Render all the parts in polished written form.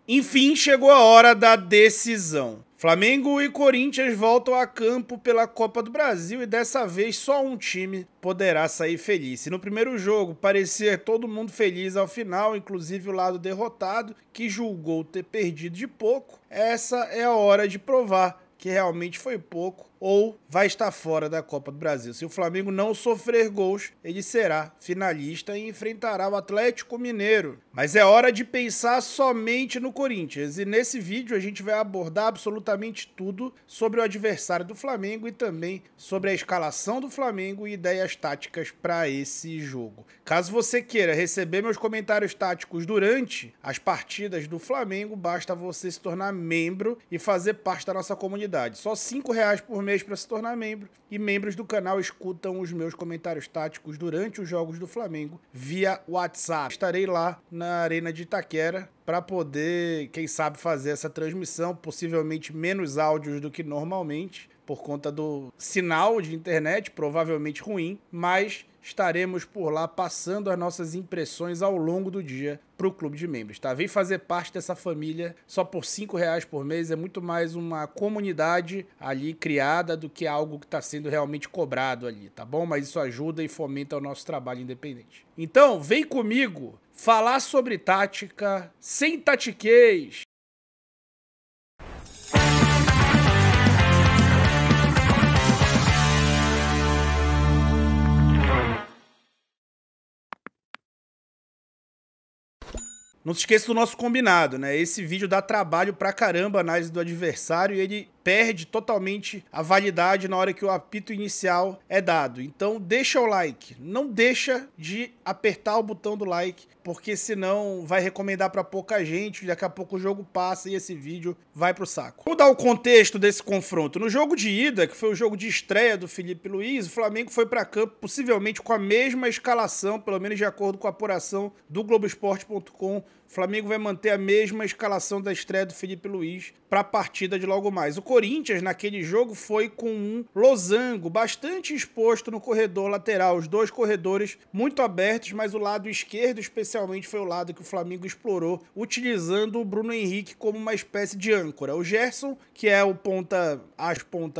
Enfim, chegou a hora da decisão. Flamengo e Corinthians voltam a campo pela Copa do Brasil e dessa vez só um time poderá sair feliz. Se no primeiro jogo parecia todo mundo feliz ao final, inclusive o lado derrotado, que julgou ter perdido de pouco, essa é a hora de provar que realmente foi pouco ou vai estar fora da Copa do Brasil. Se o Flamengo não sofrer gols, ele será finalista e enfrentará o Atlético Mineiro. Mas é hora de pensar somente no Corinthians. E nesse vídeo a gente vai abordar absolutamente tudo sobre o adversário do Flamengo e também sobre a escalação do Flamengo e ideias táticas para esse jogo. Caso você queira receber meus comentários táticos durante as partidas do Flamengo, basta você se tornar membro e fazer parte da nossa comunidade. Só R$5 por mês para se tornar membro, e membros do canal escutam os meus comentários táticos durante os jogos do Flamengo via WhatsApp. Estarei lá na Arena de Itaquera para poder, quem sabe, fazer essa transmissão, possivelmente menos áudios do que normalmente, por conta do sinal de internet, provavelmente ruim, mas estaremos por lá passando as nossas impressões ao longo do dia para o clube de membros, tá? Vem fazer parte dessa família só por R$5 por mês, é muito mais uma comunidade ali criada do que algo que está sendo realmente cobrado ali, tá bom? Mas isso ajuda e fomenta o nosso trabalho independente. Então, vem comigo falar sobre tática sem tatiquez. Não se esqueça do nosso combinado, né? Esse vídeo dá trabalho pra caramba, a análise do adversário, e ele perde totalmente a validade na hora que o apito inicial é dado. Então deixa o like, não deixa de apertar o botão do like, porque senão vai recomendar pra pouca gente, daqui a pouco o jogo passa e esse vídeo vai pro saco. Vamos dar o contexto desse confronto. No jogo de ida, que foi o jogo de estreia do Felipe Luiz, o Flamengo foi pra campo possivelmente com a mesma escalação, pelo menos de acordo com a apuração do Globoesporte.com. O Flamengo vai manter a mesma escalação da estreia do Felipe Luiz para a partida de logo mais. O Corinthians, naquele jogo, foi com um losango bastante exposto no corredor lateral. Os dois corredores muito abertos, mas o lado esquerdo, especialmente, foi o lado que o Flamengo explorou, utilizando o Bruno Henrique como uma espécie de âncora. O Gerson, que é o ponta,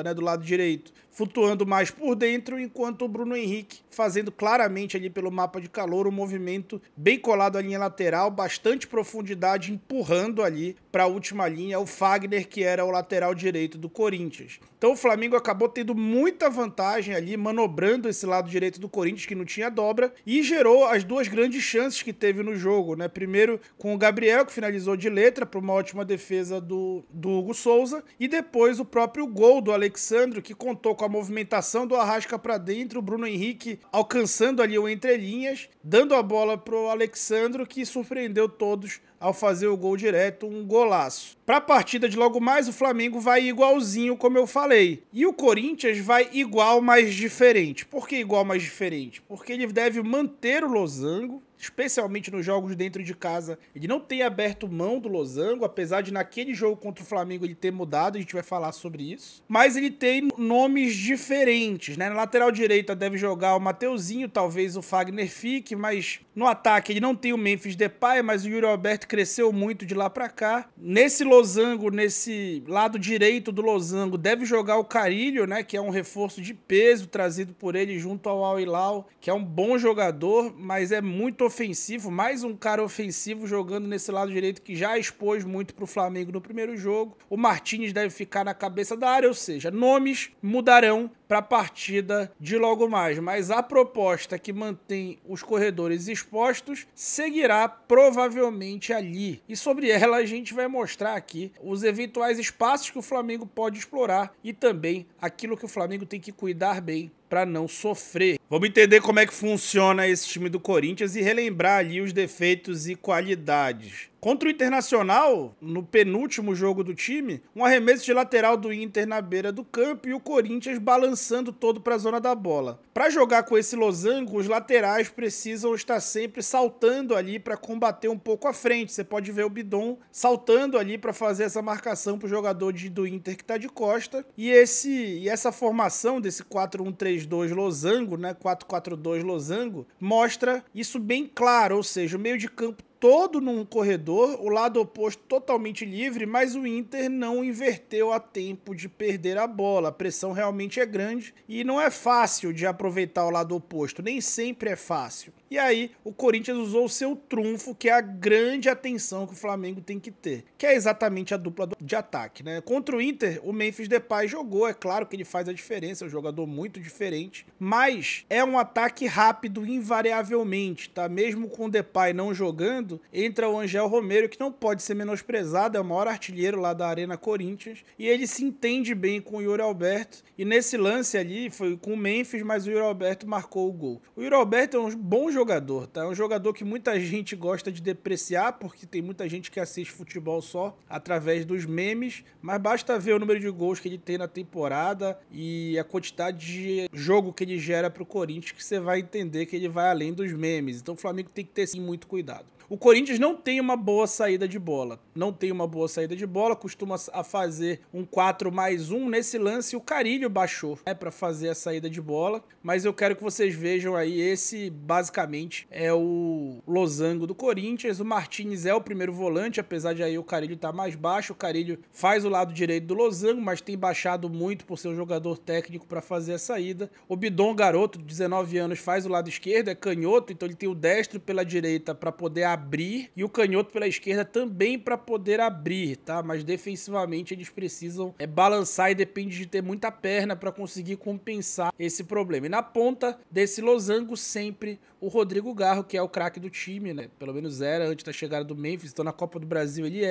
né, do lado direito, flutuando mais por dentro, enquanto o Bruno Henrique fazendo claramente ali pelo mapa de calor um movimento bem colado à linha lateral, bastante profundidade, empurrando ali para a última linha o Fagner, que era o lateral direito do Corinthians. Então o Flamengo acabou tendo muita vantagem ali, manobrando esse lado direito do Corinthians, que não tinha dobra, e gerou as duas grandes chances que teve no jogo, né? Primeiro com o Gabriel, que finalizou de letra para uma ótima defesa do Hugo Souza, e depois o próprio gol do Alexandro, que contou com a movimentação do Arrasca para dentro, o Bruno Henrique alcançando ali o entrelinhas, dando a bola pro Alexandro, que surpreendeu todos ao fazer o gol direto, um golaço. Para a partida de logo mais, o Flamengo vai igualzinho, como eu falei. E o Corinthians vai igual, mas diferente. Por que igual, mas diferente? Porque ele deve manter o losango, especialmente nos jogos dentro de casa. Ele não tem aberto mão do losango, apesar de naquele jogo contra o Flamengo ele ter mudado, a gente vai falar sobre isso. Mas ele tem nomes diferentes, né? Na lateral direita deve jogar o Mateuzinho, talvez o Fagner fique, mas no ataque ele não tem o Memphis Depay, mas o Yuri Alberto cresceu muito de lá pra cá. Nesse losango, nesse lado direito do losango, deve jogar o Carrilho, né? Que é um reforço de peso trazido por ele junto ao Al Hilal, que é um bom jogador, mas é muito ofensivo, mais um cara ofensivo jogando nesse lado direito que já expôs muito pro Flamengo no primeiro jogo. O Martínez deve ficar na cabeça da área, ou seja, nomes mudarão para a partida de logo mais, mas a proposta que mantém os corredores expostos seguirá provavelmente ali. E sobre ela a gente vai mostrar aqui os eventuais espaços que o Flamengo pode explorar e também aquilo que o Flamengo tem que cuidar bem para não sofrer. Vamos entender como é que funciona esse time do Corinthians e relembrar ali os defeitos e qualidades. Contra o Internacional, no penúltimo jogo do time, um arremesso de lateral do Inter na beira do campo e o Corinthians balançando todo para a zona da bola. Para jogar com esse losango, os laterais precisam estar sempre saltando ali para combater um pouco à frente. Você pode ver o Bidon saltando ali para fazer essa marcação para o jogador do Inter que está de costa. E essa formação desse 4-1-3-2 losango, né, 4-4-2 losango, mostra isso bem claro, ou seja, o meio de campo todo num corredor, o lado oposto totalmente livre, mas o Inter não inverteu a tempo de perder a bola. A pressão realmente é grande e não é fácil de aproveitar o lado oposto, nem sempre é fácil. E aí o Corinthians usou o seu trunfo, que é a grande atenção que o Flamengo tem que ter, que é exatamente a dupla de ataque, né? Contra o Inter, o Memphis Depay jogou, é claro que ele faz a diferença, é um jogador muito diferente, mas é um ataque rápido invariavelmente, tá? Mesmo com o Depay não jogando, entra o Angel Romero, que não pode ser menosprezado, é o maior artilheiro lá da Arena Corinthians, e ele se entende bem com o Yuri Alberto, e nesse lance ali foi com o Memphis, mas o Yuri Alberto marcou o gol. O Yuri Alberto é um bom jogador, tá? É um jogador que muita gente gosta de depreciar, porque tem muita gente que assiste futebol só através dos memes, mas basta ver o número de gols que ele tem na temporada e a quantidade de jogo que ele gera pro Corinthians, que você vai entender que ele vai além dos memes. Então o Flamengo tem que ter sim muito cuidado. O Corinthians não tem uma boa saída de bola. Não tem uma boa saída de bola, costuma a fazer um 4+1. Nesse lance, o Carille baixou, né, para fazer a saída de bola. Mas eu quero que vocês vejam aí, esse basicamente é o losango do Corinthians. O Martins é o primeiro volante, apesar de aí o Carille estar mais baixo. O Carille faz o lado direito do losango, mas tem baixado muito por ser um jogador técnico para fazer a saída. O Bidon, garoto de 19 anos, faz o lado esquerdo, é canhoto, então ele tem o destro pela direita para poder abrir e o canhoto pela esquerda também para poder abrir, tá? Mas defensivamente eles precisam balançar e depende de ter muita perna para conseguir compensar esse problema. E na ponta desse losango sempre o Rodrigo Garro, que é o craque do time, né? Pelo menos era antes da chegada do Memphis, então na Copa do Brasil ele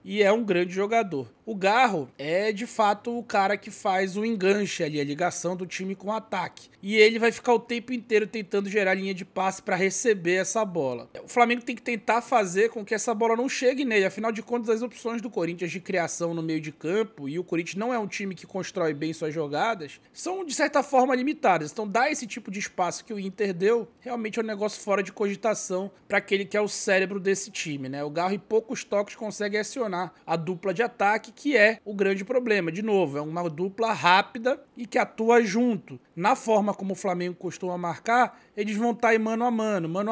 e é um grande jogador. O Garro é de fato o cara que faz o enganche ali, a ligação do time com o ataque. E ele vai ficar o tempo inteiro tentando gerar linha de passe para receber essa bola. O Flamengo tem que tentar fazer com que essa bola não chegue nele. Afinal de contas, as opções do Corinthians de criação no meio de campo, e o Corinthians não é um time que constrói bem suas jogadas, são de certa forma limitadas. Então dar esse tipo de espaço que o Inter deu, realmente é um negócio fora de cogitação para aquele que é o cérebro desse time, né? O Garro em poucos toques consegue acionar a dupla de ataque, que é o grande problema. De novo, é uma dupla rápida e que atua junto. Na forma como o Flamengo costuma marcar, eles vão estar em mano a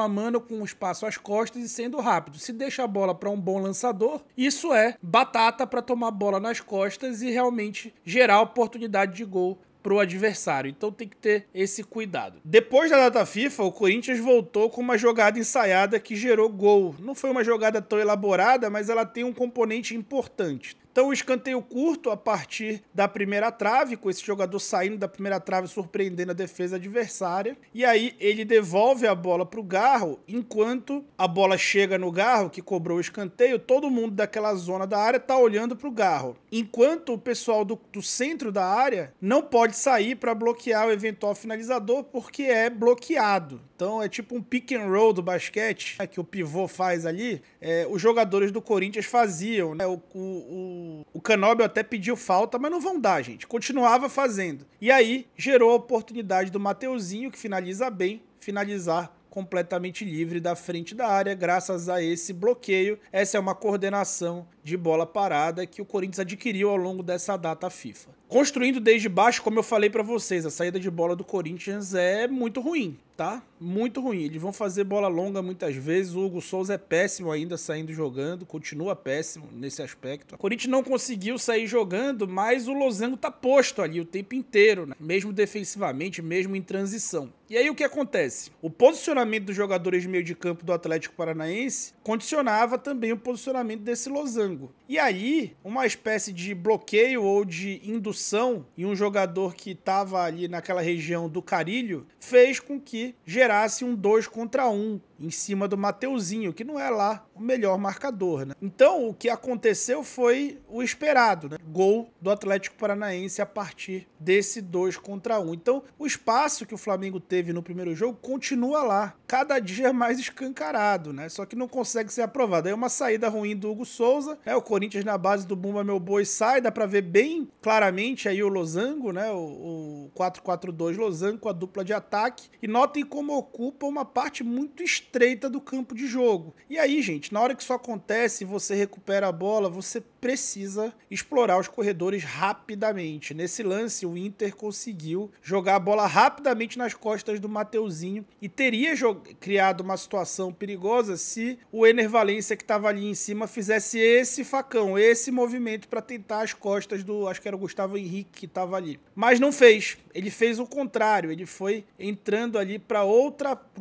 mano com o espaço às costas e sendo rápido. Se deixa a bola para um bom lançador, isso é batata para tomar bola nas costas e realmente gerar oportunidade de gol pro adversário. Então tem que ter esse cuidado. Depois da data FIFA, o Corinthians voltou com uma jogada ensaiada que gerou gol. Não foi uma jogada tão elaborada, mas ela tem um componente importante. Então o escanteio curto a partir da primeira trave, com esse jogador saindo da primeira trave, surpreendendo a defesa adversária. E aí ele devolve a bola para o Garro, enquanto a bola chega no Garro, que cobrou o escanteio, todo mundo daquela zona da área tá olhando para o Garro. Enquanto o pessoal do centro da área não pode sair para bloquear o eventual finalizador, porque é bloqueado. Então é tipo um pick and roll do basquete, né, que o pivô faz ali. Os jogadores do Corinthians faziam, né? O Canóbio até pediu falta, mas não vão dar, gente. Continuava fazendo. E aí gerou a oportunidade do Mateuzinho, que finaliza bem, finalizar completamente livre da frente da área, graças a esse bloqueio. Essa é uma coordenação de bola parada que o Corinthians adquiriu ao longo dessa data FIFA. Construindo desde baixo, como eu falei para vocês, a saída de bola do Corinthians é muito ruim, tá? Muito ruim. Eles vão fazer bola longa muitas vezes. O Hugo Souza é péssimo ainda saindo jogando, continua péssimo nesse aspecto. O Corinthians não conseguiu sair jogando, mas o losango tá posto ali o tempo inteiro, né? Mesmo defensivamente, mesmo em transição. E aí o que acontece? O posicionamento dos jogadores de meio de campo do Atlético Paranaense condicionava também o posicionamento desse losango. E aí, uma espécie de bloqueio ou de indução em um jogador que estava ali naquela região do Carilho fez com que gerasse um 2 contra 1 em cima do Mateuzinho, que não é lá o melhor marcador, né? Então, o que aconteceu foi o esperado, né? Gol do Atlético Paranaense a partir desse 2 contra 1. Então, o espaço que o Flamengo teve no primeiro jogo continua lá, cada dia mais escancarado, né? Só que não consegue ser aprovado. Aí uma saída ruim do Hugo Souza, né? O Corinthians na base do Bumba Meu Boi sai, dá pra ver bem claramente aí o losango, né? O 4-4-2 losango com a dupla de ataque. E notem como ocupa uma parte muito externa estreita do campo de jogo. E aí, gente, na hora que isso acontece e você recupera a bola, você precisa explorar os corredores rapidamente. Nesse lance, o Inter conseguiu jogar a bola rapidamente nas costas do Mateuzinho e teria criado uma situação perigosa se o Ener Valencia, que estava ali em cima, fizesse esse facão, esse movimento para tentar as costas do, acho que era o Gustavo Henrique que estava ali. Mas não fez. Ele fez o contrário, ele foi entrando ali para o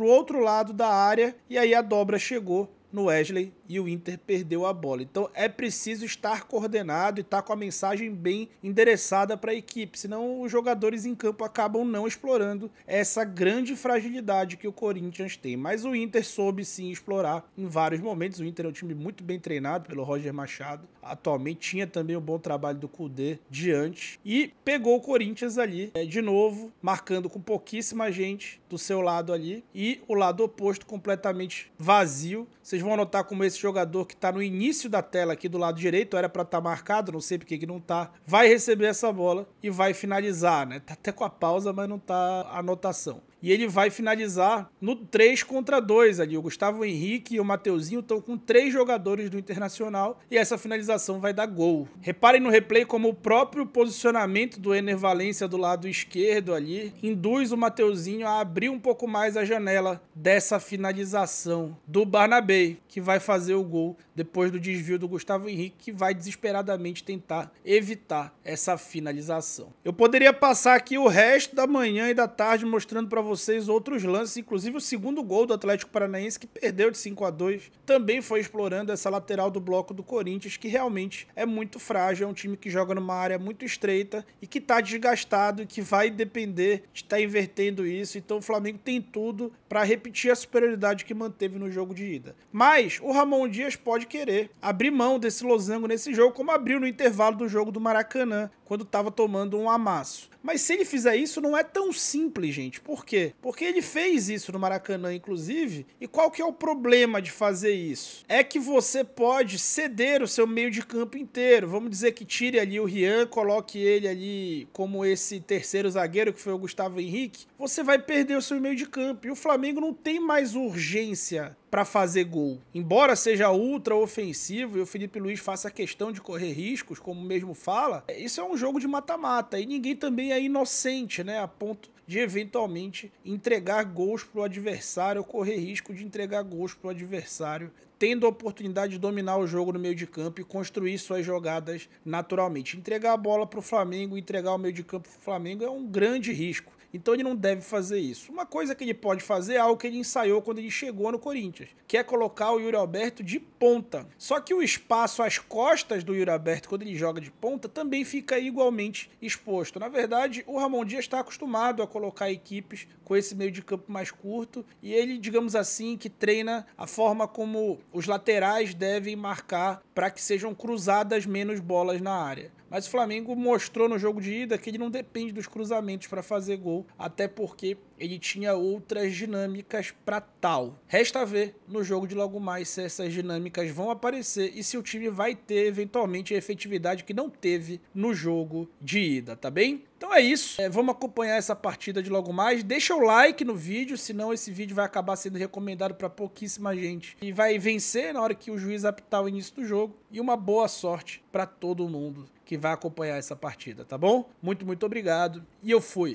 outro lado da área e aí a dobra chegou no Wesley e o Inter perdeu a bola. Então é preciso estar coordenado e estar com a mensagem bem endereçada para a equipe, senão os jogadores em campo acabam não explorando essa grande fragilidade que o Corinthians tem. Mas o Inter soube sim explorar em vários momentos. O Inter é um time muito bem treinado pelo Roger Machado. Atualmente tinha também o bom trabalho do Kudê diante e pegou o Corinthians ali de novo, marcando com pouquíssima gente do seu lado ali e o lado oposto completamente vazio. Vocês vão notar como esse jogador que está no início da tela aqui do lado direito, era para estar marcado, não sei porque que não tá, vai receber essa bola e vai finalizar, né? Tá até com a pausa, mas não tá a anotação. E ele vai finalizar no 3 contra 2 ali. O Gustavo Henrique e o Mateuzinho estão com 3 jogadores do Internacional e essa finalização vai dar gol. Reparem no replay como o próprio posicionamento do Ener Valencia do lado esquerdo ali induz o Mateuzinho a abrir um pouco mais a janela dessa finalização do Barnabé, que vai fazer o gol depois do desvio do Gustavo Henrique, que vai desesperadamente tentar evitar essa finalização. Eu poderia passar aqui o resto da manhã e da tarde mostrando para vocês outros lances, inclusive o segundo gol do Atlético Paranaense, que perdeu de 5-2, também foi explorando essa lateral do bloco do Corinthians, que realmente é muito frágil, é um time que joga numa área muito estreita e que está desgastado e que vai depender de estar invertendo isso. Então o Flamengo tem tudo para repetir a superioridade que manteve no jogo de ida. Mas o Ramon Dias pode querer abrir mão desse losango nesse jogo, como abriu no intervalo do jogo do Maracanã, quando estava tomando um amasso. Mas se ele fizer isso, não é tão simples, gente. Por quê? Porque ele fez isso no Maracanã, inclusive. E qual que é o problema de fazer isso? É que você pode ceder o seu meio de campo inteiro. Vamos dizer que tire ali o Rian, coloque ele ali como esse terceiro zagueiro, que foi o Gustavo Henrique. Você vai perder o seu meio de campo. E o Flamengo não tem mais urgência para fazer gol. Embora seja ultra ofensivo e o Felipe Luiz faça questão de correr riscos, como mesmo fala, isso é um jogo de mata-mata e ninguém também é inocente, né, a ponto de eventualmente entregar gols para o adversário ou correr risco de entregar gols para o adversário, tendo a oportunidade de dominar o jogo no meio de campo e construir suas jogadas naturalmente. Entregar a bola para o Flamengo, entregar o meio de campo para o Flamengo é um grande risco. Então ele não deve fazer isso. Uma coisa que ele pode fazer é algo que ele ensaiou quando ele chegou no Corinthians, que é colocar o Yuri Alberto de ponta. Só que o espaço às costas do Yuri Alberto, quando ele joga de ponta, também fica igualmente exposto. Na verdade, o Ramon Dias está acostumado a colocar equipes com esse meio de campo mais curto e ele, digamos assim, que treina a forma como os laterais devem marcar para que sejam cruzadas menos bolas na área. Mas o Flamengo mostrou no jogo de ida que ele não depende dos cruzamentos para fazer gol, até porque ele tinha outras dinâmicas para tal. Resta ver no jogo de logo mais se essas dinâmicas vão aparecer e se o time vai ter eventualmente a efetividade que não teve no jogo de ida, tá bem? Então é isso, vamos acompanhar essa partida de logo mais. Deixa o like no vídeo, senão esse vídeo vai acabar sendo recomendado para pouquíssima gente e vai vencer na hora que o juiz apitar o início do jogo. E uma boa sorte para todo mundo que vai acompanhar essa partida, tá bom? Muito obrigado e eu fui!